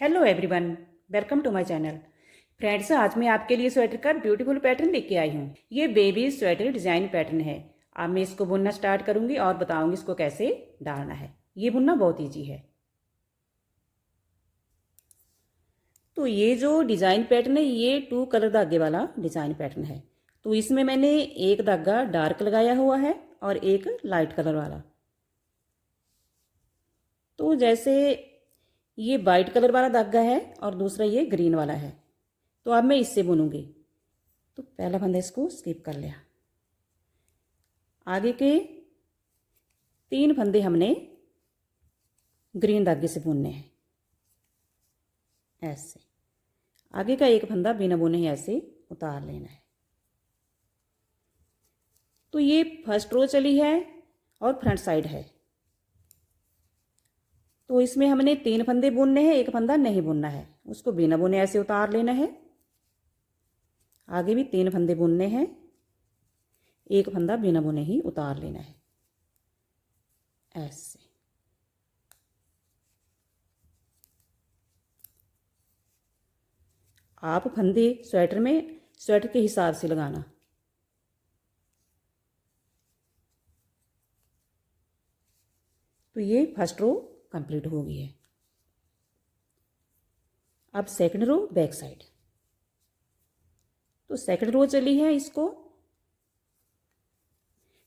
Hello everyone, welcome to my channel. Friends, आज मैं आपके लिए स्वेटर का ब्यूटीफुल पैटर्न लेके आई हूँ। ये बेबी स्वेटर डिजाइन पैटर्न है। अब मैं इसको बुनना स्टार्ट करूंगी और बताऊंगी इसको कैसे डालना है। ये बुनना बहुत ईजी है। तो ये जो डिजाइन पैटर्न है ये 2 कलर धागे वाला डिजाइन पैटर्न है। तो इसमें मैंने एक धागा डार्क लगाया हुआ है और एक लाइट कलर वाला। तो जैसे ये वाइट कलर वाला धागा है और दूसरा ये ग्रीन वाला है। तो अब मैं इससे बुनूंगी। तो पहला फंदा इसको स्किप कर लिया। आगे के 3 फंदे हमने ग्रीन धागे से बुनने हैं, ऐसे। आगे का एक फंदा बिना बुने ही ऐसे उतार लेना है। तो ये फर्स्ट रो चली है और फ्रंट साइड है। तो इसमें हमने 3 फंदे बुनने हैं, एक फंदा नहीं बुनना है, उसको बिना बुने ऐसे उतार लेना है। आगे भी 3 फंदे बुनने हैं, एक फंदा बिना बुने ही उतार लेना है, ऐसे। आप फंदे स्वेटर के हिसाब से लगाना। तो ये फर्स्ट रो कंप्लीट हो गई है। अब सेकंड रो बैक साइड। तो सेकंड रो चली है, इसको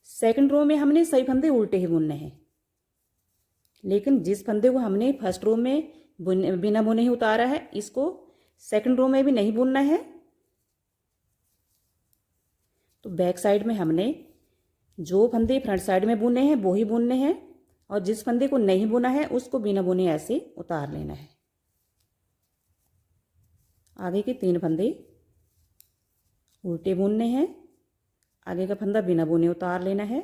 सेकंड रो में हमने सही फंदे उल्टे ही बुनने हैं, लेकिन जिस फंदे को हमने फर्स्ट रो में बिना बुने ही उतारा है, इसको सेकंड रो में भी नहीं बुनना है। तो बैक साइड में हमने जो फंदे फ्रंट साइड में बुने हैं वो ही बुनने हैं, और जिस फंदे को नहीं बुना है उसको बिना बुने ऐसे उतार लेना है। आगे के 3 फंदे उल्टे बुनने हैं, आगे का फंदा बिना बुने उतार लेना है।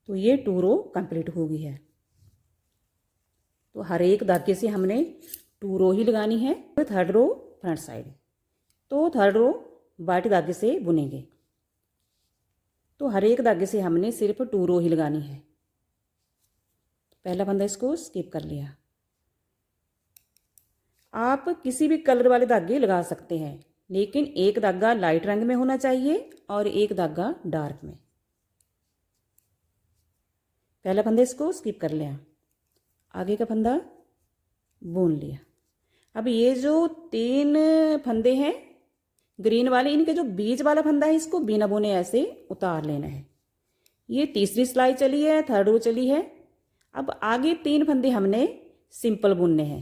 तो ये 2 रो कंप्लीट हो गई है। तो हर एक धागे से हमने 2 रो ही लगानी है। तो थर्ड रो फ्रंट साइड। तो थर्ड रो वाइट धागे से बुनेंगे। तो हर एक धागे से हमने सिर्फ 2 रो ही लगानी है। पहला फंदा इसको स्किप कर लिया। आप किसी भी कलर वाले धागे लगा सकते हैं, लेकिन एक धागा लाइट रंग में होना चाहिए और एक धागा डार्क में। पहला फंदा इसको स्किप कर लिया, आगे का फंदा बुन लिया। अब ये जो 3 फंदे हैं ग्रीन वाले, इनके जो बीच वाला फंदा है इसको बिना बुने ऐसे उतार लेना है। ये तीसरी सिलाई चली है, थर्ड रो चली है। अब आगे 3 फंदे हमने सिंपल बुनने हैं,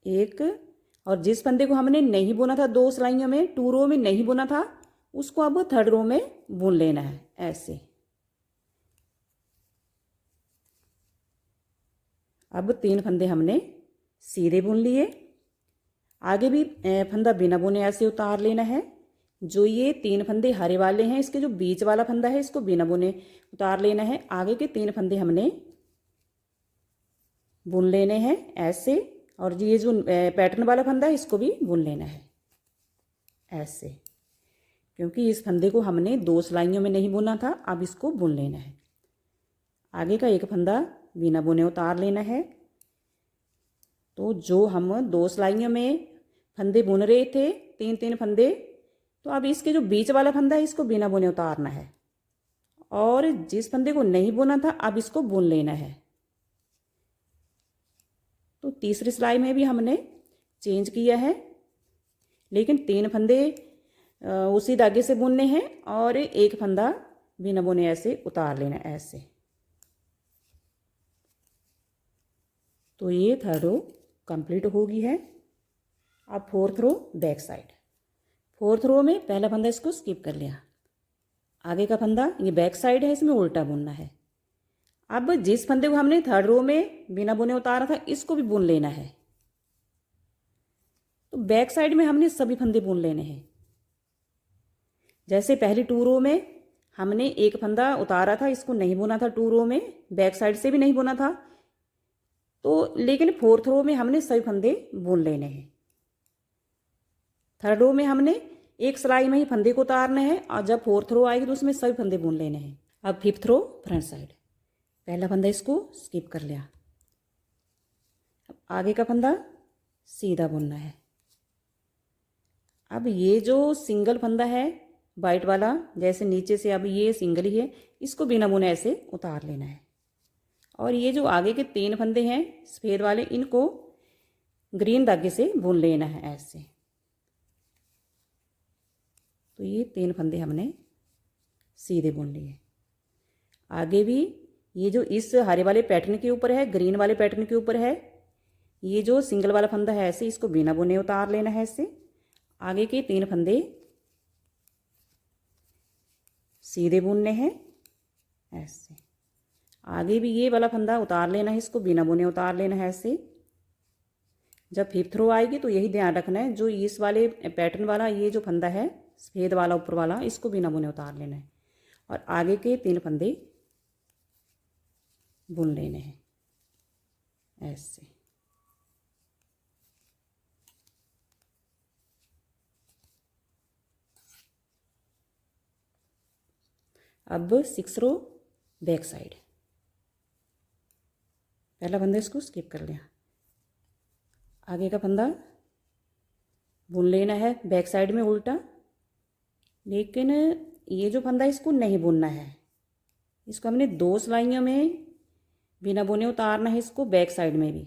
एक, और जिस फंदे को हमने नहीं बुना था 2 सिलाइयों में, 2 रो में नहीं बुना था, उसको अब थर्ड रो में बुन लेना है, ऐसे। अब 3 फंदे हमने सीधे बुन लिए। आगे भी फंदा बिना बुने ऐसे उतार लेना है। जो ये 3 फंदे हरे वाले हैं, इसके जो बीच वाला फंदा है इसको बिना बुने उतार लेना है। आगे के 3 फंदे हमने बुन लेने हैं, ऐसे। और ये जो पैटर्न वाला फंदा है इसको भी बुन लेना है, ऐसे, क्योंकि इस फंदे को हमने 2 सिलाइयों में नहीं बुना था, अब इसको बुन लेना है। आगे का एक फंदा बिना बुने उतार लेना है। तो जो हम 2 सिलाइयों में फंदे बुन रहे थे, 3-3 फंदे, तो अब इसके जो बीच वाला फंदा है इसको बिना बुने उतारना है, और जिस फंदे को नहीं बुना था अब इसको बुन लेना है। तो तीसरी सिलाई में भी हमने चेंज किया है, लेकिन 3 फंदे उसी धागे से बुनने हैं और एक फंदा बिना बुने ऐसे उतार लेना, ऐसे। तो ये थर्ड रो कंप्लीट हो गई है। अब fourth row back side. Fourth row में पहला फंदा इसको स्किप कर लिया, आगे का फंदा ये बैक साइड है, इसमें उल्टा बुनना है। अब जिस फंदे को हमने थर्ड रो में बिना बुने उतारा था इसको भी बुन लेना है। तो बैक साइड में हमने सभी फंदे बुन लेने हैं। जैसे पहली 2 रो में हमने एक फंदा उतारा था, इसको नहीं बुना था, 2 रो में बैक साइड से भी नहीं बुना था, तो लेकिन फोर्थ रो में हमने सभी फंदे बुन लेने हैं। थर्ड रो में हमने एक सिलाई में ही फंदे को उतारना है और जब 4th रो आएगी तो उसमें सभी फंदे बुन लेने हैं। अब 5th रो फ्रंट साइड, पहला फंदा इसको स्किप कर लिया। अब आगे का फंदा सीधा बुनना है। अब ये जो सिंगल फंदा है वाइट वाला, जैसे नीचे से अब ये सिंगल ही है, इसको बिना बुने ऐसे उतार लेना है। और ये जो आगे के 3 फंदे हैं सफ़ेद वाले, इनको ग्रीन धागे से बुन लेना है ऐसे। तो ये 3 फंदे हमने सीधे बुन लिए। आगे भी ये जो इस हरे वाले पैटर्न के ऊपर है, ग्रीन वाले पैटर्न के ऊपर है, ये जो सिंगल वाला फंदा है ऐसे इसको बिना बुने उतार लेना है ऐसे। आगे के 3 फंदे सीधे बुनने हैं ऐसे। आगे भी ये वाला फंदा उतार लेना है, इसको बिना बुने उतार लेना है ऐसे। जब 5th रो आएगी तो यही ध्यान रखना है, जो इस वाले पैटर्न वाला ये जो फंदा है सफ़ेद वाला ऊपर वाला, इसको बिना बुने उतार लेना है और आगे के 3 फंदे बुन लेने हैं ऐसे। अब 6th रो बैक साइड, पहला फंदा इसको स्किप कर लिया। आगे का फंदा बुन लेना है बैक साइड में उल्टा, लेकिन ये जो फंदा इसको नहीं बुनना है, इसको हमने 2 सिलाइयों में बिना बुने उतारना है इसको बैक साइड में भी।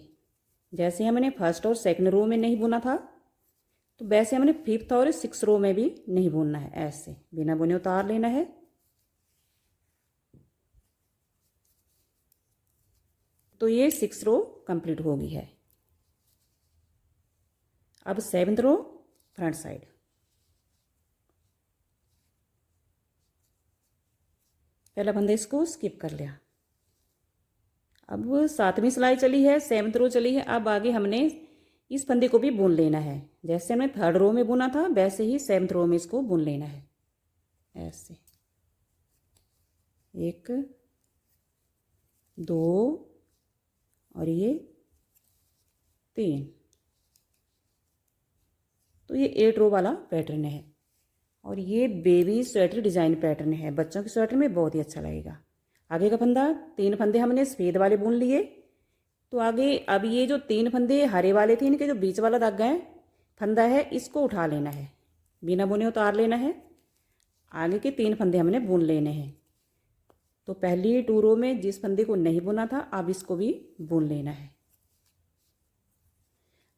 जैसे हमने 1st और 2nd रो में नहीं बुना था, तो वैसे हमने 5th और 6th रो में भी नहीं बुनना है, ऐसे बिना बुने उतार लेना है। तो ये 6th रो कंप्लीट हो गई है। अब 7th रो फ्रंट साइड, पहला फंदा इसको स्किप कर लिया। अब 7वीं सिलाई चली है, 7th रो चली है। अब आगे हमने इस फंदे को भी बुन लेना है, जैसे हमने 3rd रो में बुना था वैसे ही 7th रो में इसको बुन लेना है ऐसे। 1 2 और ये 3। तो ये 8 रो वाला पैटर्न है और ये बेबी स्वेटर डिज़ाइन पैटर्न है, बच्चों के स्वेटर में बहुत ही अच्छा लगेगा। आगे का फंदा 3 फंदे हमने सफ़ेद वाले बुन लिए। तो आगे अब ये जो 3 फंदे हरे वाले थे, इनके जो बीच वाला धागा है फंदा है, इसको उठा लेना है, बिना बुने उतार लेना है। आगे के 3 फंदे हमने बुन लेने हैं। तो पहली 2 रो में जिस फंदे को नहीं बुना था, अब इसको भी बुन लेना है।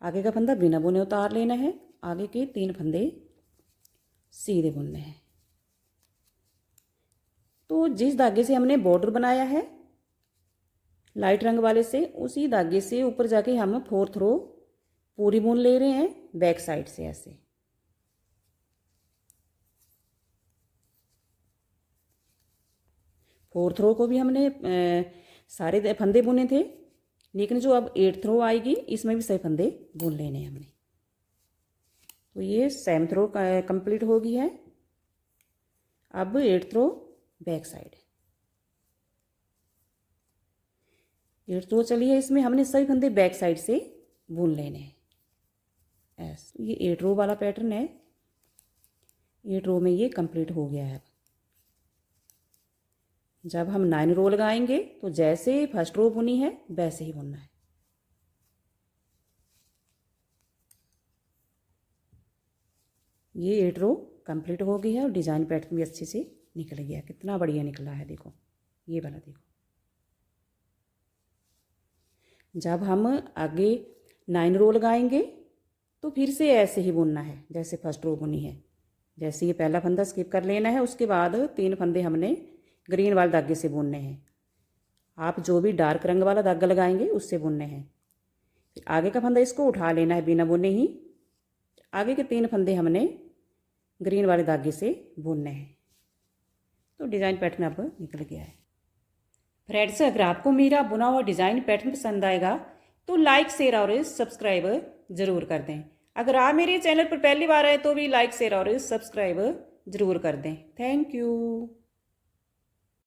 आगे का फंदा बिना बुने उतार लेना है, आगे के 3 फंदे सीधे बुनने हैं। तो जिस धागे से हमने बॉर्डर बनाया है लाइट रंग वाले से, उसी धागे से ऊपर जाके हम 4th रो पूरी बुन ले रहे हैं बैक साइड से ऐसे। फोर्थ रो को भी हमने सारे फंदे बुने थे, लेकिन जो अब 8th रो आएगी इसमें भी सही फंदे बुन लेने हैं हमने। तो ये 7th रो कंप्लीट हो गई है। अब 8th रो बैक साइड, 8th रो चली है, इसमें हमने सभी फंदे बैक साइड से बुन लेने हैं ऐसे। ये 8 रो वाला पैटर्न है, 8 रो में ये कंप्लीट हो गया है। जब हम 9 रो लगाएंगे तो जैसे 1st रो बुनी है वैसे ही बुनना है। ये 8 रो कंप्लीट हो गई है और डिज़ाइन पैटर्न भी अच्छे से निकल गया, कितना बढ़िया निकला है देखो, ये वाला देखो। जब हम आगे 9 रो लगाएंगे तो फिर से ऐसे ही बुनना है जैसे 1st रो बुनी है। जैसे ये पहला फंदा स्किप कर लेना है, उसके बाद 3 फंदे हमने ग्रीन वाले धागे से बुनने हैं। आप जो भी डार्क रंग वाला धागा लगाएंगे उससे बुनने हैं। फिर आगे का फंदा इसको उठा लेना है बिना बुने ही। आगे के 3 फंदे हमने ग्रीन वाले धागे से बुनने हैं। तो डिज़ाइन पैटर्न अब निकल गया है। फ्रेंड्स, अगर आपको मेरा बुना हुआ डिज़ाइन पैटर्न पसंद आएगा तो लाइक शेयर और सब्सक्राइब ज़रूर कर दें। अगर आप मेरे चैनल पर पहली बार आए तो भी लाइक शेयर और सब्सक्राइब ज़रूर कर दें। Thank you.